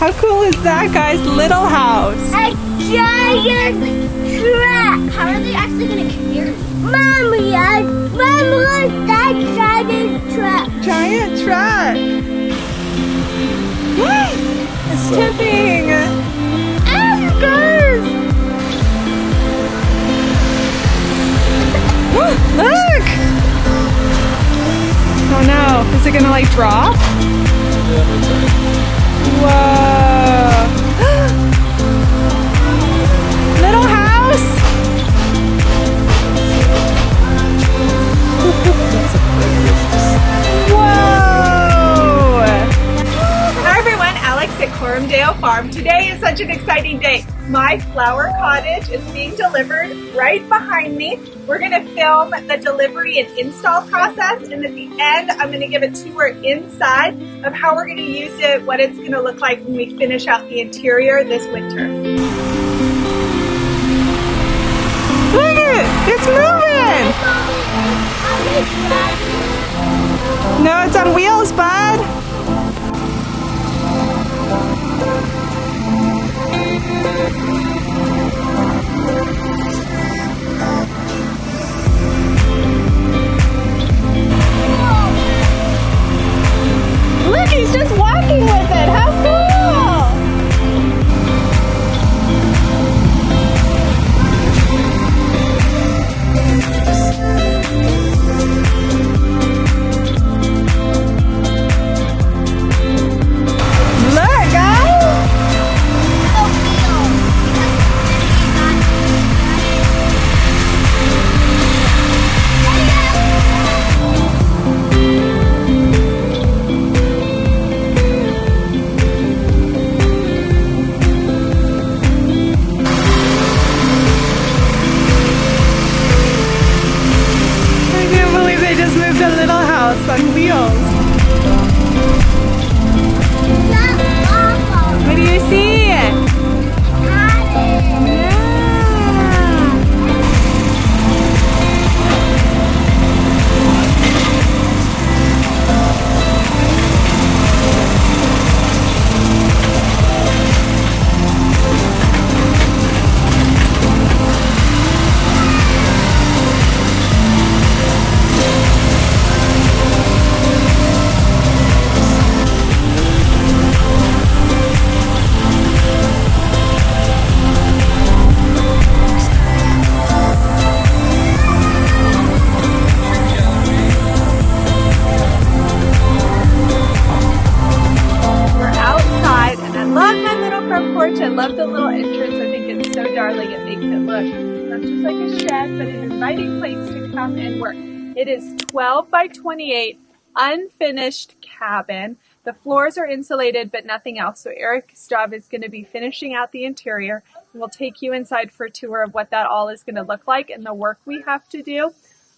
How cool is that, guys? Little house. A giant truck. How are they actually going to carry? Mom, look that giant truck. Giant truck. It's tipping. Oh, guys. Look. Oh no, is it gonna like drop? Whoa. Little house. Whoa. Hi everyone, Alex at Corumdale Farm. Today is such an exciting day. My flower cottage is being delivered right behind me. We're going to film the delivery and install process, and at the end I'm going to give a tour inside of how we're going to use it, what it's going to look like when we finish out the interior this winter. Look at it! It's moving! No, it's on wheels, bud! Look, he's just walking with it. How cool! Look, guys! On wheels. What do you see? I love the little entrance. I think it's so darling. It makes it look not just like a shed, but an inviting place to come and work. It is 12 by 28, unfinished cabin. The floors are insulated, but nothing else. So Eric's job is going to be finishing out the interior. And we'll take you inside for a tour of what that all is going to look like and the work we have to do.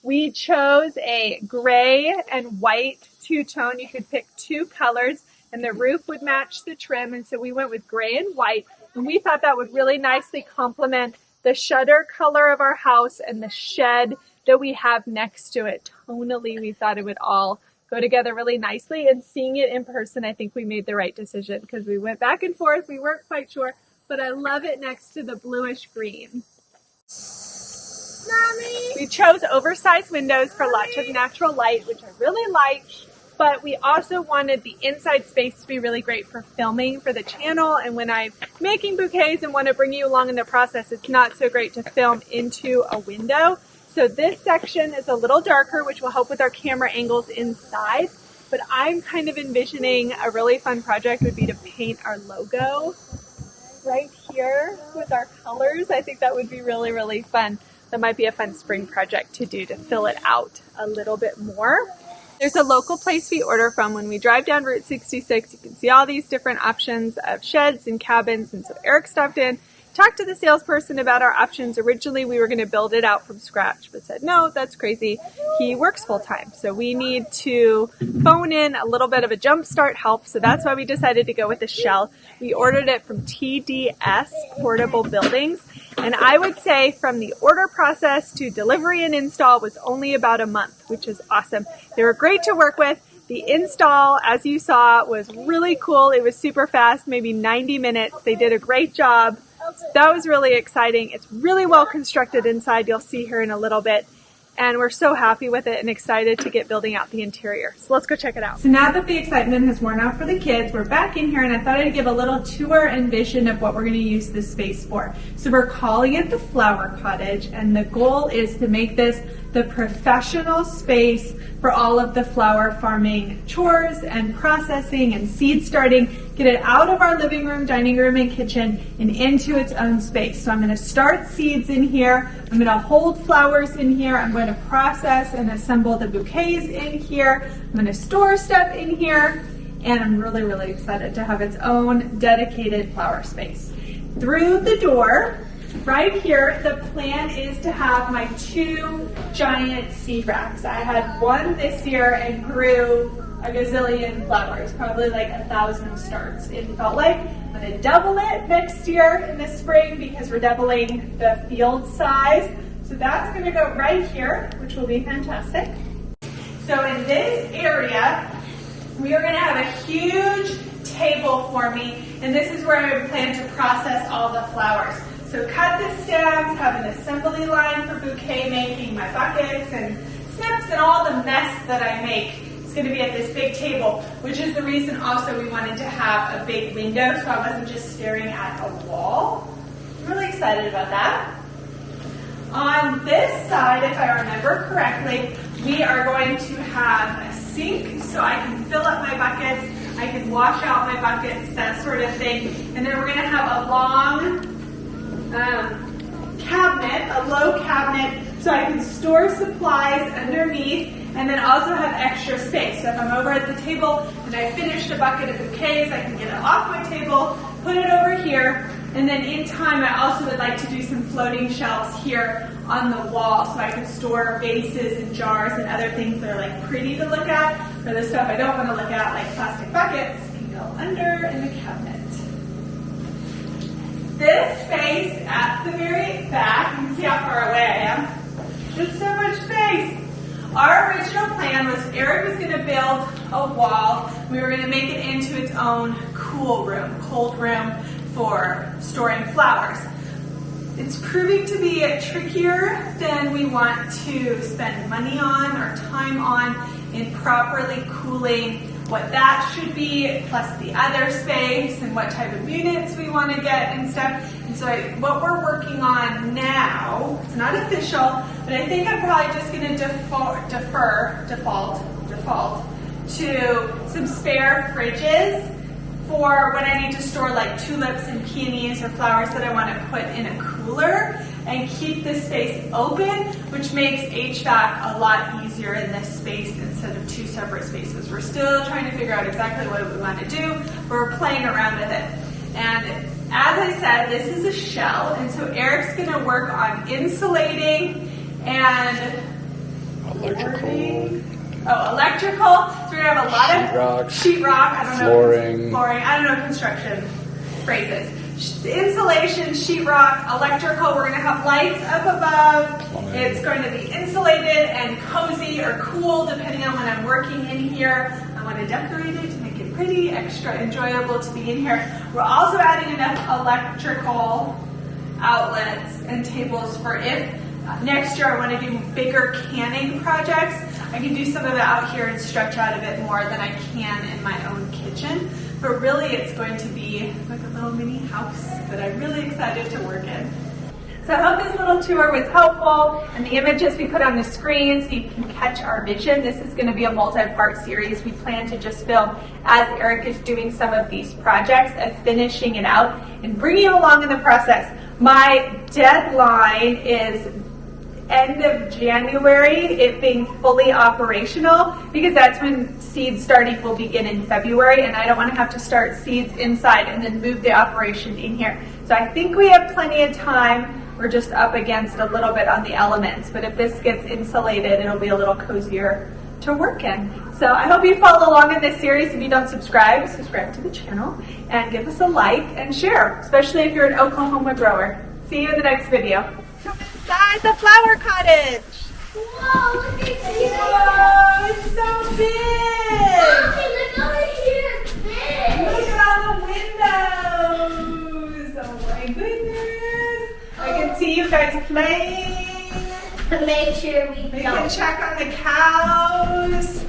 We chose a gray and white two-tone. You could pick two colors, and the roof would match the trim, and so we went with gray and white, and we thought that would really nicely complement the shutter color of our house and the shed that we have next to it. Tonally, we thought it would all go together really nicely, and seeing it in person, I think we made the right decision because we went back and forth. We weren't quite sure, but I love it next to the bluish green. Mommy. We chose oversized windows for lots of natural light, which I really like. But we also wanted the inside space to be really great for filming for the channel. And when I'm making bouquets and want to bring you along in the process, it's not so great to film into a window. So this section is a little darker, which will help with our camera angles inside. But I'm kind of envisioning a really fun project would be to paint our logo right here with our colors. I think that would be really, really fun. That might be a fun spring project to do to fill it out a little bit more. There's a local place we order from. When we drive down Route 66, you can see all these different options of sheds and cabins. And so Eric stopped in, talked to the salesperson about our options. Originally, we were going to build it out from scratch, but said, no, that's crazy. He works full time. So we need to phone in a little bit of a jumpstart help. So that's why we decided to go with the shell. We ordered it from TDS Portable Buildings. And I would say from the order process to delivery and install was only about a month, which is awesome. They were great to work with. The install, as you saw, was really cool. It was super fast, maybe 90 minutes. They did a great job. So that was really exciting. It's really well constructed inside. You'll see here in a little bit. And we're so happy with it and excited to get building out the interior. So let's go check it out. So now that the excitement has worn off for the kids, we're back in here and I thought I'd give a little tour and vision of what we're going to use this space for. So we're calling it the Flower Cottage, and the goal is to make this the professional space for all of the flower farming chores and processing and seed starting. Get it out of our living room, dining room, and kitchen and into its own space. So I'm going to start seeds in here. I'm going to hold flowers in here. I'm going to process and assemble the bouquets in here. I'm going to store stuff in here. And I'm really, really excited to have its own dedicated flower space. Through the door, right here, the plan is to have my 2 giant seed racks. I had one this year and grew a gazillion flowers, probably like 1,000 starts. It felt like I'm going to double it next year in the spring because we're doubling the field size. So that's going to go right here, which will be fantastic. So in this area, we are going to have a huge table for me, and this is where I plan to process all the flowers. So cut the stems, have an assembly line for bouquet making, my buckets and snips and all the mess that I make. It's going to be at this big table, which is the reason also we wanted to have a big window so I wasn't just staring at a wall. I'm really excited about that. On this side, if I remember correctly, we are going to have a sink so I can fill up my buckets, I can wash out my buckets, that sort of thing. And then we're going to have a long cabinet, a low cabinet, so I can store supplies underneath and then also have extra space. So if I'm over at the table and I finished a bucket of bouquets, I can get it off my table, put it over here, and then in time I also would like to do some floating shelves here on the wall so I can store vases and jars and other things that are like pretty to look at, or the stuff I don't want to look at, like plastic buckets, can go under in the cabinet. This space at the very back, you can see how far away I am. There's so much space. Our original plan was Eric was going to build a wall. We were going to make it into its own cool room, cold room for storing flowers. It's proving to be trickier than we want to spend money on or time on in properly cooling what that should be, plus the other space and what type of units we want to get and stuff. And so what we're working on now, it's not official, but I think I'm probably just going to default to some spare fridges for when I need to store like tulips and peonies or flowers that I want to put in a cooler and keep this space open, which makes HVAC a lot easier in this space instead of 2 separate spaces. We're still trying to figure out exactly what we want to do, but we're playing around with it. And as I said, this is a shell, and so Eric's going to work on insulating and electrical. So we're going to have a lot of sheetrock. I don't know. Flooring. I don't know construction phrases. Insulation, sheetrock, electrical. We're going to have lights up above. It's going to be insulated and cozy or cool depending on when I'm working in here. I want to decorate it to make it pretty, extra enjoyable to be in here. We're also adding enough electrical outlets and tables for if next year I want to do bigger canning projects. I can do some of it out here and stretch out a bit more than I can in my own kitchen. But really it's going to be like a little mini house that I'm really excited to work in. So I hope this little tour was helpful and the images we put on the screen so you can catch our vision. This is going to be a multi-part series. We plan to just film as Eric is doing some of these projects of finishing it out and bringing you along in the process. My deadline is end of January, it being fully operational, because that's when seed starting will begin in February, and I don't want to have to start seeds inside and then move the operation in here. So I think we have plenty of time. We're just up against a little bit on the elements, but if this gets insulated, it'll be a little cozier to work in. So I hope you follow along in this series. If you don't subscribe to the channel and give us a like and share, especially if you're an Oklahoma grower. See you in the next video. Come inside the flower cottage. Whoa, look at this. Whoa, it's so big. Mommy, look over here. It's big. Look at all the windows. Oh my goodness. I can see you guys playing. Make sure we We don't. can check on the cows.